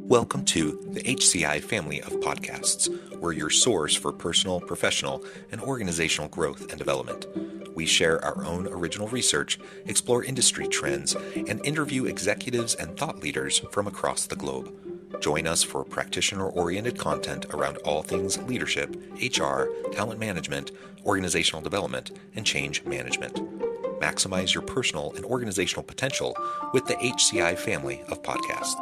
Welcome to the HCI family of podcasts. We're your source for personal, professional, and organizational growth and development. We share our own original research, explore industry trends, and interview executives and thought leaders from across the globe. Join us for practitioner-oriented content around all things leadership, HR, talent management, organizational development, and change management. Maximize your personal and organizational potential with the HCI family of podcasts.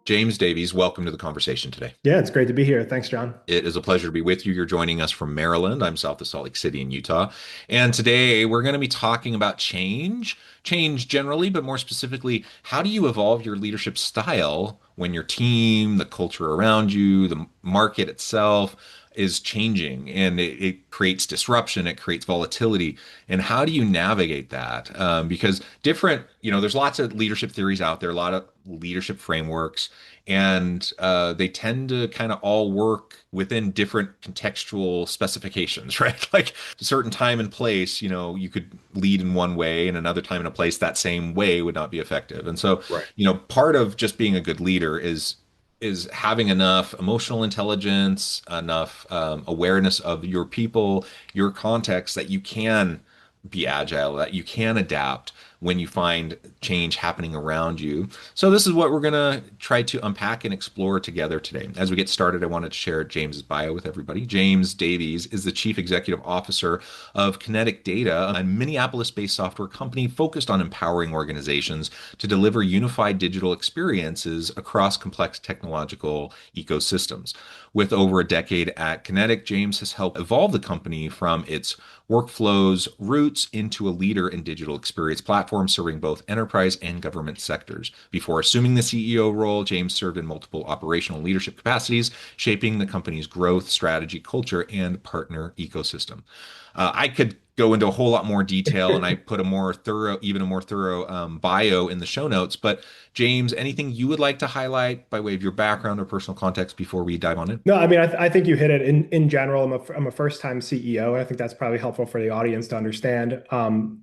James Davies, welcome to the conversation today. Yeah, it's great to be here. Thanks, John. It is a pleasure to be with you. You're joining us from Maryland. I'm south of Salt Lake City in Utah. And today we're going to be talking about change generally, but more specifically, how do you evolve your leadership style when your team, the culture around you, the market itself is changing and it creates disruption, it creates volatility. And how do you navigate that? Because there's lots of leadership theories out there, a lot of leadership frameworks, and they tend to kind of all work within different contextual specifications, right? Like a certain time and place, you could lead in one way, and another time and a place, that same way would not be effective. And so, Right. Part of just being a good leader is having enough emotional intelligence, enough awareness of your people, your context, that you can be agile, that you can adapt when you find change happening around you. So this is what we're going to try to unpack and explore together today. As we get started, I wanted to share James's bio with everybody. James Davies is the Chief Executive Officer of Kinetic Data, a Minneapolis-based software company focused on empowering organizations to deliver unified digital experiences across complex technological ecosystems. With over a decade at Kinetic, James has helped evolve the company from its workflows roots into a leader in digital experience platforms serving both enterprise and government sectors. Before assuming the CEO role, James served in multiple operational leadership capacities, shaping the company's growth, strategy, culture, and partner ecosystem. I could go into a whole lot more detail, and I put even a more thorough bio in the show notes. But James, anything you would like to highlight by way of your background or personal context before we dive on in? No, I mean, I think you hit it. In general, I'm a first-time CEO. I think that's probably helpful for the audience to understand.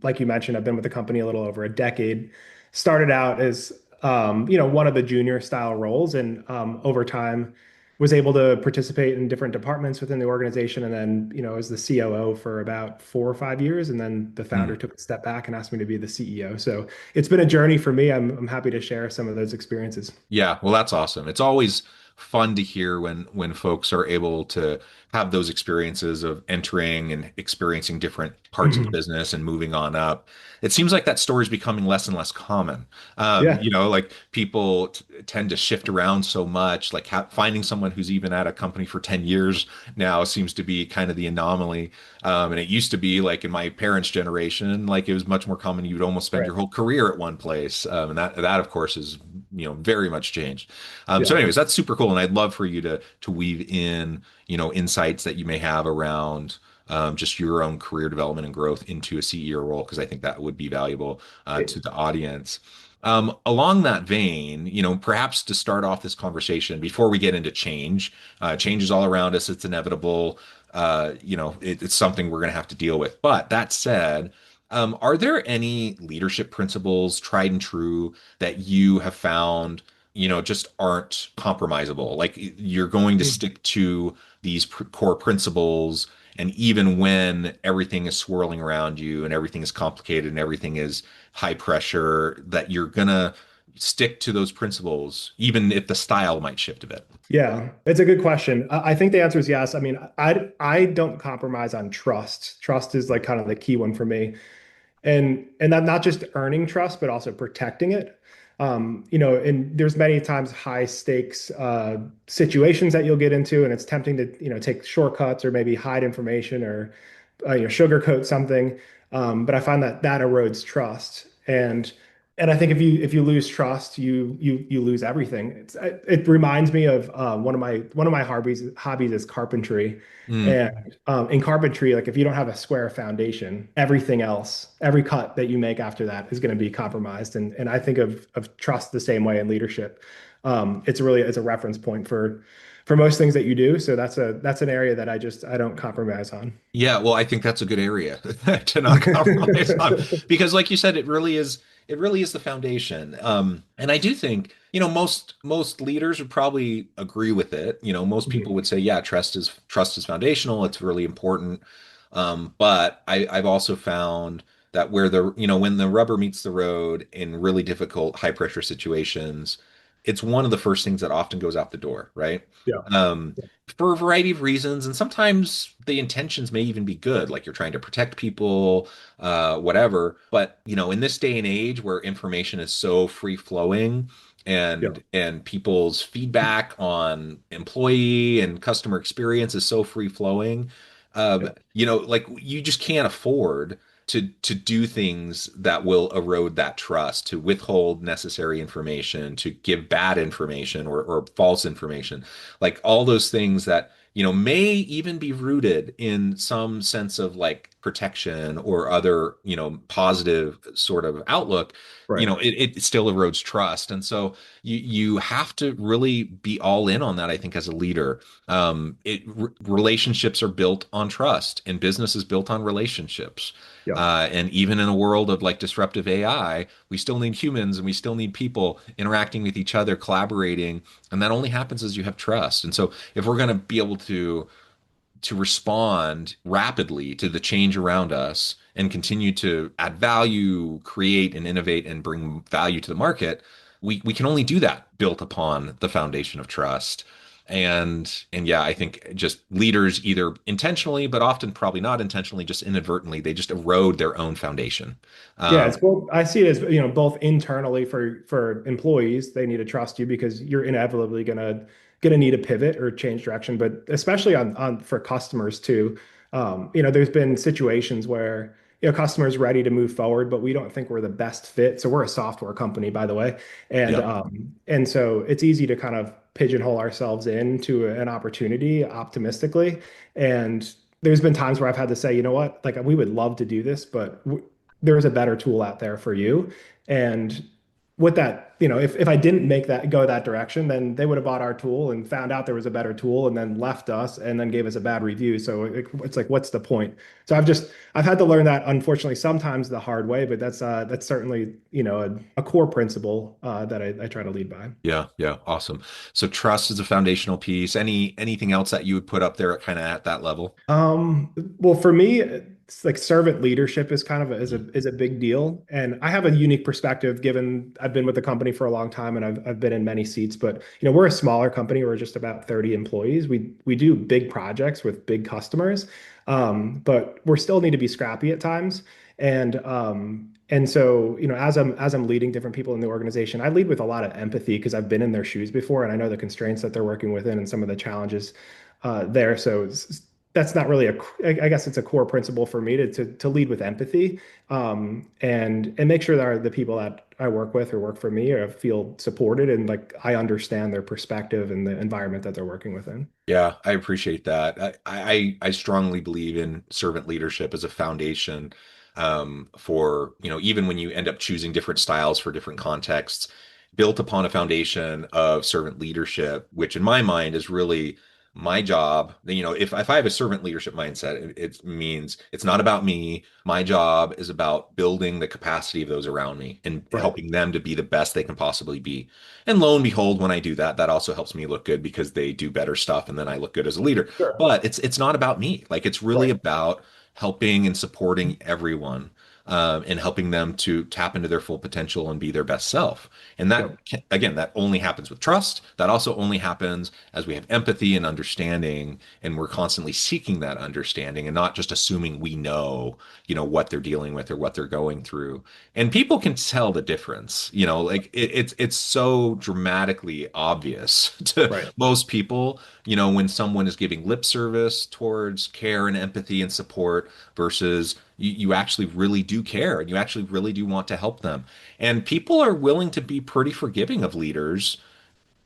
Like you mentioned, I've been with the company a little over a decade. Started out as one of the junior style roles, and over time was able to participate in different departments within the organization. And then, as the COO for about 4 or 5 years, and then the founder took a step back and asked me to be the CEO. So it's been a journey for me. I'm happy to share some of those experiences. Yeah, well, that's awesome. It's always fun to hear when folks are able to have those experiences of entering and experiencing different parts of the Mhm. business and moving on up. It seems like that story is becoming less and less common. Yeah. Like people tend to shift around so much. Like finding someone who's even at a company for 10 years now seems to be kind of the anomaly. And it used to be like in my parents' generation, like it was much more common. You would almost spend Right. your whole career at one place. And that of course is, very much changed. So Yeah. anyways, that's super cool. And I'd love for you to weave in, insights that you may have around just your own career development and growth into a CEO role, because I think that would be valuable to the audience. Along that vein, perhaps to start off this conversation before we get into change is all around us. It's inevitable. It's something we're going to have to deal with. But that said, are there any leadership principles, tried and true, that you have found, just aren't compromisable? Like you're going to stick to these core principles, and even when everything is swirling around you and everything is complicated and everything is high pressure, that you're gonna stick to those principles, even if the style might shift a bit. Yeah, it's a good question. I think the answer is yes. I mean, I don't compromise on trust. Trust is like kind of the key one for me. And I'm not just earning trust, but also protecting it. And there's many times high stakes situations that you'll get into, and it's tempting to, take shortcuts or maybe hide information or sugarcoat something. But I find that that erodes trust. And I think if you lose trust, you lose everything. It reminds me of one of my hobbies is carpentry. Mm, And in carpentry, like if you don't have a square foundation, everything else, every cut that you make after that is going to be compromised. And I think of trust the same way in leadership. It's a reference point for most things that you do. So that's an area that I don't compromise on. Yeah, well, I think that's a good area to not compromise on because, like you said, it really is the foundation. And I do think, most leaders would probably agree with it. Most people Mhm. would say, yeah, trust is foundational. It's really important. But I've also found that when the rubber meets the road in really difficult, high pressure situations, it's one of the first things that often goes out the door, right? Yeah. Um, for a variety of reasons, and sometimes the intentions may even be good, like you're trying to protect people, whatever. But in this day and age where information is so free flowing, Yeah. and people's feedback on employee and customer experience is so free flowing, Yeah. like you just can't afford to do things that will erode that trust, to withhold necessary information, to give bad information or false information, like all those things that may even be rooted in some sense of like protection or other positive sort of outlook. Right. It still erodes trust, and so you have to really be all in on that, I think, as a leader. Relationships are built on trust, and business is built on relationships. Yeah. And even in a world of like disruptive AI, we still need humans and we still need people interacting with each other, collaborating, and that only happens as you have trust. And so, if we're going to be able to respond rapidly to the change around us and continue to add value, create and innovate and bring value to the market, we can only do that built upon the foundation of trust. And yeah, I think just leaders either intentionally, but often probably not intentionally, just inadvertently, they just erode their own foundation. Yeah, Um, it's both. I see it as, both internally for employees, they need to trust you because you're inevitably gonna need a pivot or change direction, but especially on for customers too. There's been situations where customers ready to move forward, but we don't think we're the best fit. So we're a software company, by the way, and yeah, um, and so it's easy to kind of pigeonhole ourselves into an opportunity optimistically. And there's been times where I've had to say, you know what, like we would love to do this, but there's a better tool out there for you. And with that, if I didn't make that go that direction, then they would have bought our tool and found out there was a better tool and then left us and then gave us a bad review. So it's like, what's the point? So I've had to learn that, unfortunately, sometimes the hard way, but that's certainly, a core principle that I try to lead by. yeah, yeah, awesome. So trust is a foundational piece. Anything else that you would put up there kind of at that level? Well, for me, it's like servant leadership is kind of Mhm. is a big deal, and I have a unique perspective given I've been with the company for a long time and I've been in many seats. But we're a smaller company. We're just about 30 employees. We do big projects with big customers, but we still need to be scrappy at times. And so as I'm leading different people in the organization, I lead with a lot of empathy because I've been in their shoes before and I know the constraints that they're working within and some of the challenges there. So that's not really I guess it's a core principle for me to lead with empathy, and make sure that the people that I work with or work for me or feel supported and like I understand their perspective and the environment that they're working within. Yeah, I appreciate that. I strongly believe in servant leadership as a foundation, for, even when you end up choosing different styles for different contexts, built upon a foundation of servant leadership, which in my mind is really my job. If I have a servant leadership mindset, it means it's not about me. My job is about building the capacity of those around me and Right. helping them to be the best they can possibly be. And lo and behold, when I do that, that also helps me look good because they do better stuff and then I look good as a leader. Sure. But it's not about me. Like it's really Right. about helping and supporting everyone, and helping them to tap into their full potential and be their best self. And Yep. again, that only happens with trust. That also only happens as we have empathy and understanding, and we're constantly seeking that understanding and not just assuming we know, what they're dealing with or what they're going through. And people can tell the difference, like it's so dramatically obvious to Right. most people, when someone is giving lip service towards care and empathy and support versus you actually really do care and you actually really do want to help them. And people are willing to be pretty forgiving of leaders.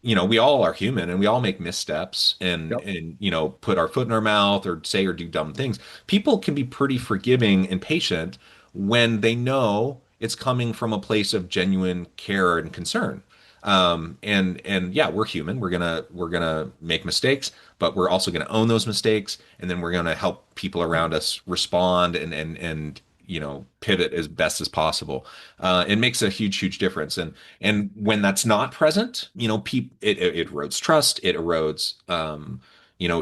We all are human and we all make missteps and Yep. and put our foot in our mouth or say or do dumb things. People can be pretty forgiving and patient when they know it's coming from a place of genuine care and concern. And yeah, we're human. We're gonna make mistakes, but we're also gonna own those mistakes, and then we're gonna help people around us respond and pivot as best as possible. It makes a huge difference. And when that's not present, it erodes trust. It erodes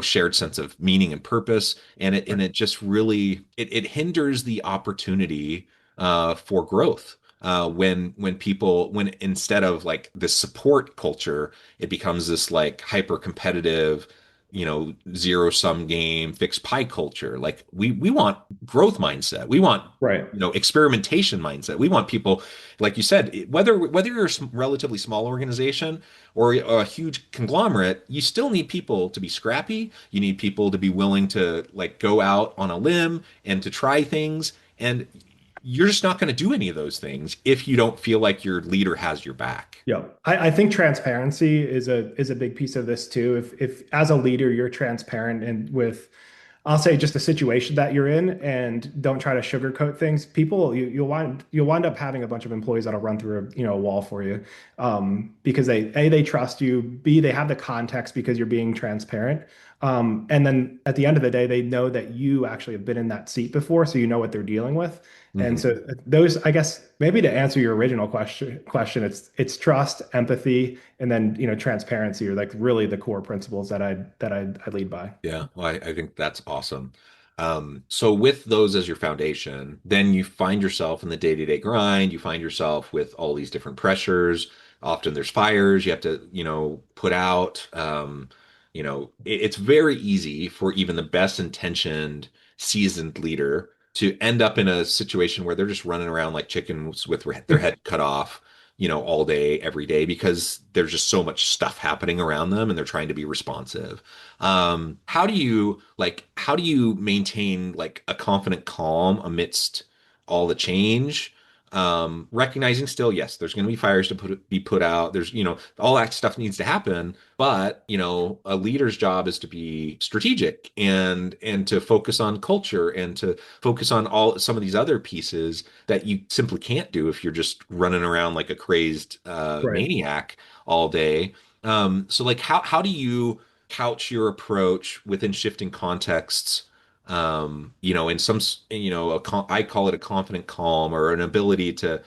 shared sense of meaning and purpose, and it just really it hinders the opportunity for growth when people when instead of like this support culture, it becomes this like hyper competitive, zero sum game, fixed pie culture. Like we want growth mindset. We want Right. experimentation mindset. We want people, like you said, whether you're a relatively small organization or a huge conglomerate, you still need people to be scrappy. You need people to be willing to like go out on a limb and to try things. And you're just not going to do any of those things if you don't feel like your leader has your back. Yeah, I think transparency is a big piece of this too. If as a leader you're transparent and with, I'll say just the situation that you're in, and don't try to sugarcoat things, people you'll wind up having a bunch of employees that'll run through a wall for you, because they trust you, B, they have the context because you're being transparent, and then at the end of the day they know that you actually have been in that seat before, so you know what they're dealing with. And Mhm. so those, I guess, maybe to answer your original question, it's trust, empathy, and then transparency are like really the core principles that I lead by. Yeah, well, I think that's awesome. So with those as your foundation, then you find yourself in the day-to-day grind. You find yourself with all these different pressures. Often there's fires you have to, put out. It's very easy for even the best intentioned, seasoned leader to end up in a situation where they're just running around like chickens with their head cut off, all day, every day, because there's just so much stuff happening around them and they're trying to be responsive. How do you maintain like a confident calm amidst all the change? Recognizing still, yes, there's going to be fires to be put out. There's, all that stuff needs to happen, but a leader's job is to be strategic and to focus on culture and to focus on all some of these other pieces that you simply can't do if you're just running around like a crazed Right. maniac all day. So like how do you couch your approach within shifting contexts? In some, I call it a confident calm or an ability to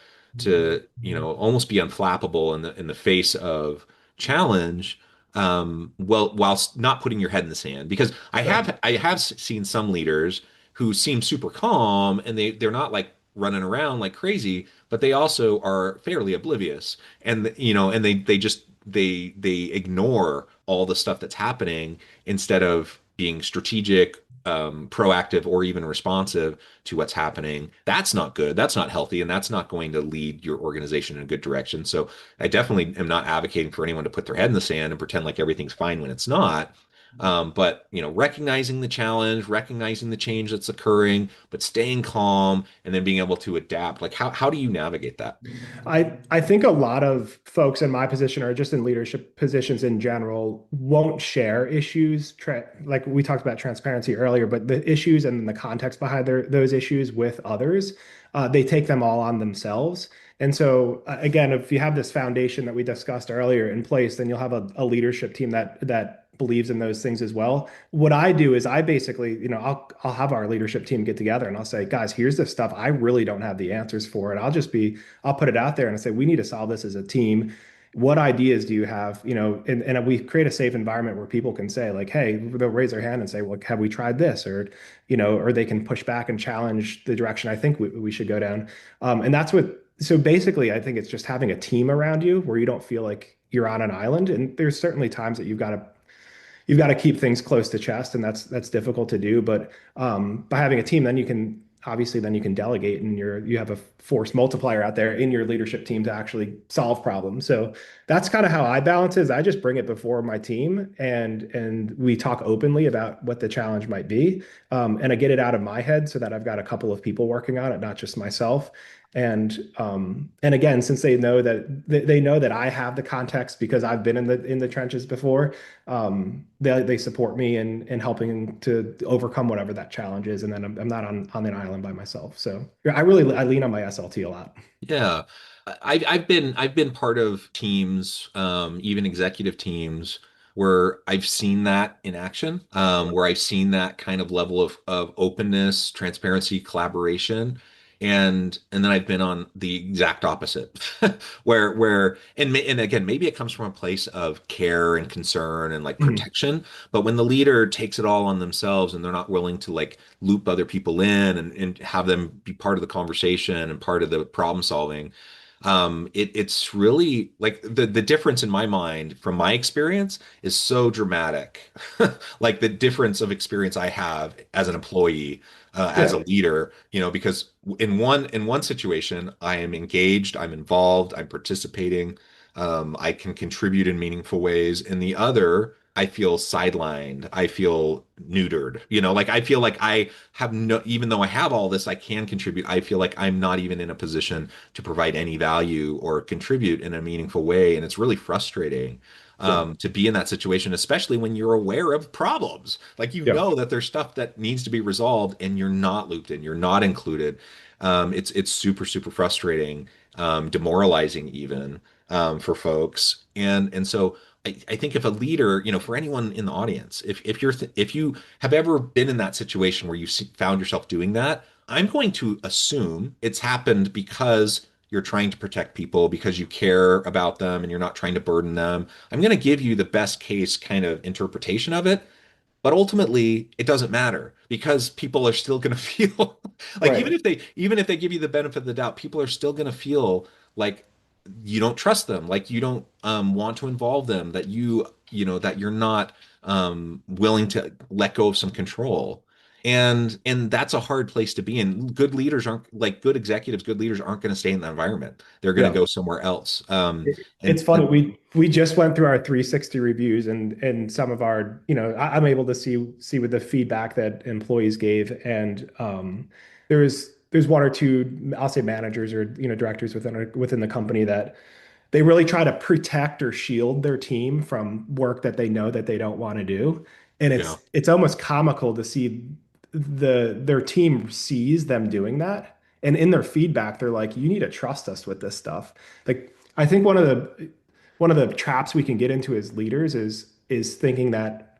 almost be unflappable in the face of challenge. Well, whilst not putting your head in the sand, because I Right. have I have seen some leaders who seem super calm and they're not like running around like crazy, but they also are fairly oblivious, and they ignore all the stuff that's happening instead of being strategic, proactive, or even responsive to what's happening. That's not good. That's not healthy, and that's not going to lead your organization in a good direction. So I definitely am not advocating for anyone to put their head in the sand and pretend like everything's fine when it's not. But recognizing the challenge, recognizing the change that's occurring, but staying calm and then being able to adapt. Like how do you navigate that? I think a lot of folks in my position or just in leadership positions in general won't share issues, like we talked about transparency earlier, but the issues and the context behind those issues with others, they take them all on themselves. And so again, if you have this foundation that we discussed earlier in place, then you'll have a leadership team that believes in those things as well. What I do is I basically, I'll have our leadership team get together and I'll say, guys, here's the stuff I really don't have the answers for, and I'll put it out there and I say, we need to solve this as a team. What ideas do you have? And we create a safe environment where people can say, like, hey, they'll raise their hand and say, well, have we tried this? Or they can push back and challenge the direction I think we should go down. And so basically, I think it's just having a team around you where you don't feel like you're on an island. And there's certainly times that you've got to keep things close to chest, and that's difficult to do. But by having a team, then you can delegate, and you have a force multiplier out there in your leadership team to actually solve problems. So that's kind of how I balance it. Is I just bring it before my team, and we talk openly about what the challenge might be, and I get it out of my head so that I've got a couple of people working on it, not just myself. And again, since they know that I have the context because I've been in the trenches before, they support me in helping to overcome whatever that challenge is. And then I'm not on an island by myself. So yeah, I lean on my SLT a lot. Yeah. I've been part of teams, even executive teams, where I've seen that in action, where I've seen that kind of level of openness, transparency, collaboration. And then I've been on the exact opposite, and again, maybe it comes from a place of care and concern and like Mhm. protection. But when the leader takes it all on themselves and they're not willing to like loop other people in and have them be part of the conversation and part of the problem solving, it's really like the difference in my mind from my experience is so dramatic. Like the difference of experience I have as an employee, as a Yeah, leader, because in one situation I am engaged, I'm involved, I'm participating, I can contribute in meaningful ways. In the other, I feel sidelined, I feel neutered. Like I feel like I have no, even though I have all this, I can contribute. I feel like I'm not even in a position to provide any value or contribute in a meaningful way. And it's really frustrating yeah, to be in that situation, especially when you're aware of problems. Like you yeah, know that there's stuff that needs to be resolved and you're not looped in, you're not included. It's super, super frustrating, demoralizing even for folks. And so I think if a leader, for anyone in the audience, if you have ever been in that situation where found yourself doing that, I'm going to assume it's happened because you're trying to protect people, because you care about them and you're not trying to burden them. I'm going to give you the best case kind of interpretation of it. But ultimately, it doesn't matter because people are still going to feel like even right. if they give you the benefit of the doubt, people are still going to feel like you don't trust them, like you don't want to involve them, that that you're not willing to let go of some control. And that's a hard place to be in. Good leaders aren't like good executives, good leaders aren't going to stay in that environment. They're going to Yeah. go somewhere else. It's And funny. We just went through our 360 reviews and some of our, I'm able to see with the feedback that employees gave. And there's one or two, I'll say managers or, directors within the company that they really try to protect or shield their team from work that they know that they don't want to do. And yeah, it's almost comical to see their team sees them doing that. And in their feedback, they're like, you need to trust us with this stuff. Like, I think one of the traps we can get into as leaders is thinking that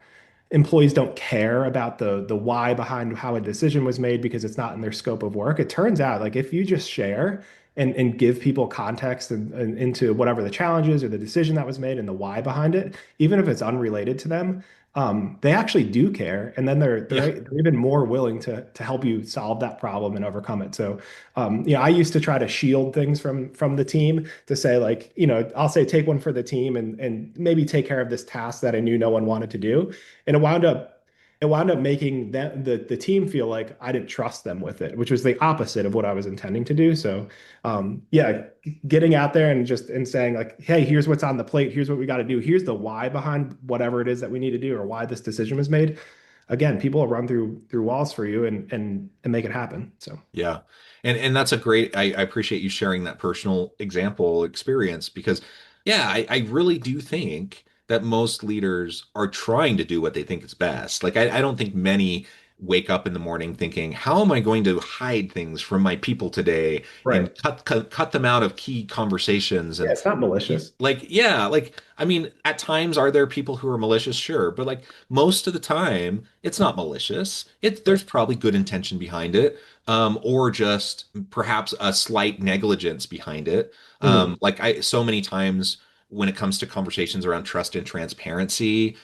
employees don't care about the why behind how a decision was made because it's not in their scope of work. It turns out like if you just share and give people context and into whatever the challenge is or the decision that was made and the why behind it, even if it's unrelated to them, they actually do care, and then yeah, they're even more willing to help you solve that problem and overcome it. So, I used to try to shield things from the team to say like, I'll say take one for the team and maybe take care of this task that I knew no one wanted to do, and it wound up making the team feel like I didn't trust them with it, which was the opposite of what I was intending to do. So, yeah, getting out there and saying like, hey, here's what's on the plate, here's what we got to do, here's the why behind whatever it is that we need to do or why this decision was made. Again, people will run through walls for you and make it happen. So, yeah. And that's a great, I appreciate you sharing that personal example experience because, yeah, I really do think that most leaders are trying to do what they think is best. Like, I don't think many wake up in the morning thinking, how am I going to hide things from my people today and right. cut them out of key conversations Yeah, and it's not malicious. like, yeah, like, I mean, at times are there people who are malicious? Sure, but like most of the time, it's not malicious. There's Right. probably good intention behind it, or just perhaps a slight negligence behind it. Mhm. Like so many times when it comes to conversations around trust and transparency,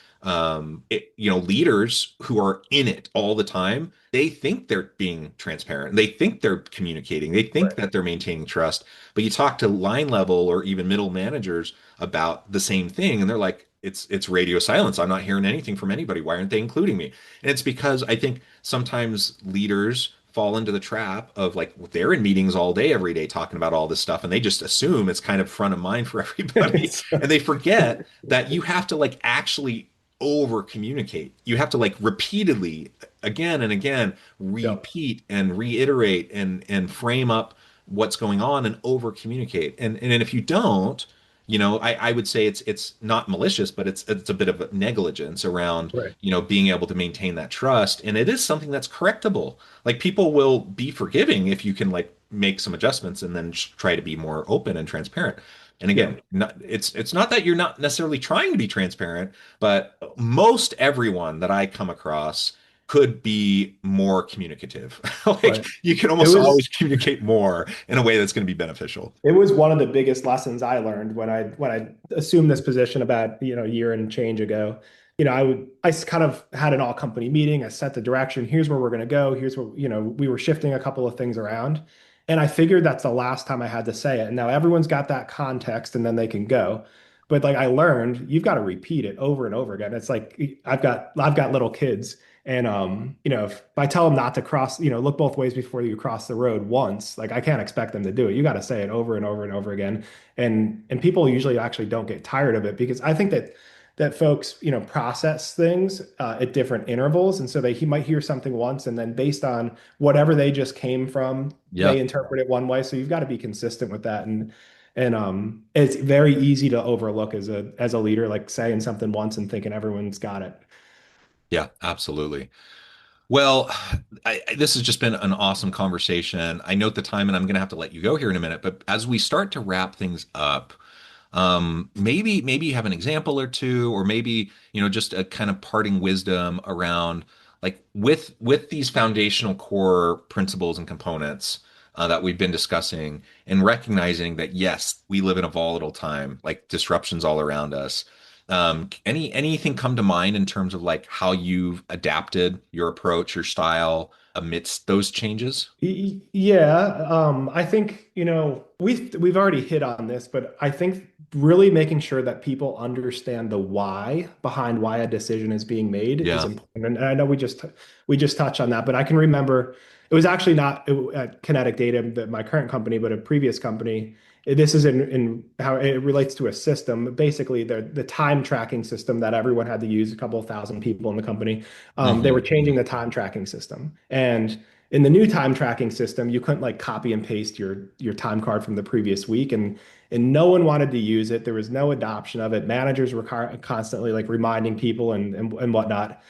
leaders who are in it all the time, they think they're being transparent. They think they're communicating. They think Right. that they're maintaining trust. But you talk to line level or even middle managers about the same thing, and they're like, it's radio silence. I'm not hearing anything from anybody. Why aren't they including me? And it's because I think sometimes leaders fall into the trap of like they're in meetings all day every day talking about all this stuff and they just assume it's kind of front of mind for everybody It's and they forget that you have to like actually over communicate. You have to like repeatedly again and again yeah. repeat and reiterate and frame up what's going on and over communicate. And if you don't, I would say it's not malicious, but it's a bit of a negligence around, Right. being able to maintain that trust. And it is something that's correctable. Like people will be forgiving if you can like make some adjustments and then try to be more open and transparent. And Yeah. again, it's not that you're not necessarily trying to be transparent, but most everyone that I come across could be more communicative. Like Right. you can It almost was always communicate more in a way that's going to be beneficial. It was one of the biggest lessons I learned when I assumed this position about, a year and change ago. I kind of had an all company meeting. I set the direction. Here's where we're going to go. Here's where, we were shifting a couple of things around. And I figured that's the last time I had to say it. And now everyone's got that context and then they can go. But like I learned, you've got to repeat it over and over again. It's like I've got little kids. And if I tell them not to cross, look both ways before you cross the road once, like I can't expect them to do it. You got to say it over and over and over again. And people usually actually don't get tired of it because I think that folks, process things at different intervals. And so he might hear something once and then based on whatever they just came from, Yeah. they interpret it one way. So you've got to be consistent with that. And it's very easy to overlook as a leader, like saying something once and thinking everyone's got it. Yeah, absolutely. Well, this has just been an awesome conversation. I note the time and I'm going to have to let you go here in a minute, but as we start to wrap things up, maybe you have an example or two, or maybe, just a kind of parting wisdom around like with these foundational core principles and components that we've been discussing and recognizing that yes, we live in a volatile time, like disruptions all around us. Anything come to mind in terms of like how you've adapted your approach, your style amidst those changes? Yeah, I think, we've already hit on this, but I think really making sure that people understand the why behind why a decision is being made is Yeah. important. And I know we just touched on that, but I can remember it was actually not at Kinetic Data, my current company, but a previous company. This is in how it relates to a system. Basically, the time tracking system that everyone had to use, a couple of thousand people in the company. They were changing Hmm. the time tracking system, and in the new time tracking system, you couldn't like copy and paste your time card from the previous week, and no one wanted to use it. There was no adoption of it. Managers were constantly like reminding people and whatnot.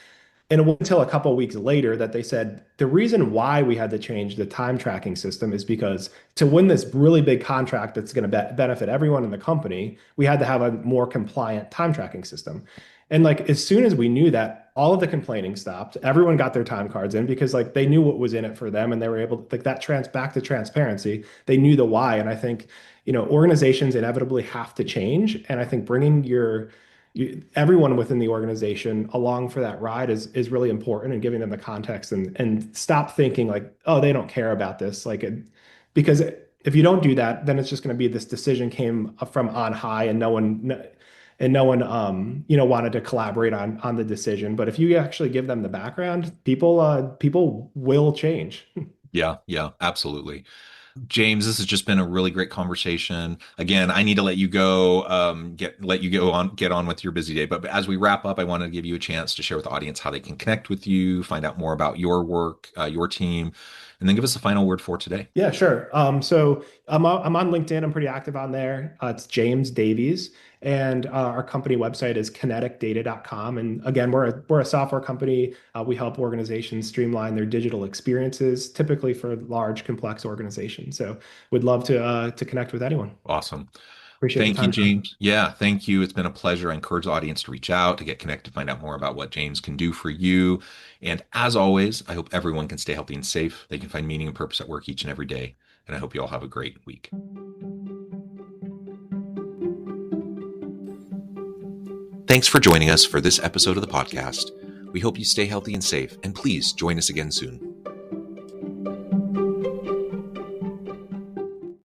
And it wasn't until a couple of weeks later that they said the reason why we had to change the time tracking system is because to win this really big contract that's going to benefit everyone in the company, we had to have a more compliant time tracking system. And like as soon as we knew that, all of the complaining stopped. Everyone got their time cards in because like they knew what was in it for them and they were able to like that back to transparency. They knew the why. And I think, organizations inevitably have to change. And I think bringing everyone within the organization along for that ride is really important and giving them the context and stop thinking like, oh, they don't care about this. Because if you don't do that, then it's just going to be this decision came from on high and no one wanted to collaborate on the decision. But if you actually give them the background, people will change. Yeah, yeah, absolutely. James, this has just been a really great conversation. Again, I need to let you go, let you get on with your busy day. But as we wrap up, I want to give you a chance to share with the audience how they can connect with you, find out more about your work, your team, and then give us a final word for today. Yeah, sure. So I'm on LinkedIn. I'm pretty active on there. It's James Davies, and our company website is kineticdata.com. And again, we're a software company. We help organizations streamline their digital experiences, typically for large, complex organizations. So would love to connect with anyone. Awesome. Appreciate the Thank you, time, John. James. Yeah, thank you. It's been a pleasure. I encourage the audience to reach out, to get connected, find out more about what James can do for you. And as always, I hope everyone can stay healthy and safe. They can find meaning and purpose at work each and every day. And I hope you all have a great week. Thanks for joining us for this episode of the podcast. We hope you stay healthy and safe, and please join us again soon.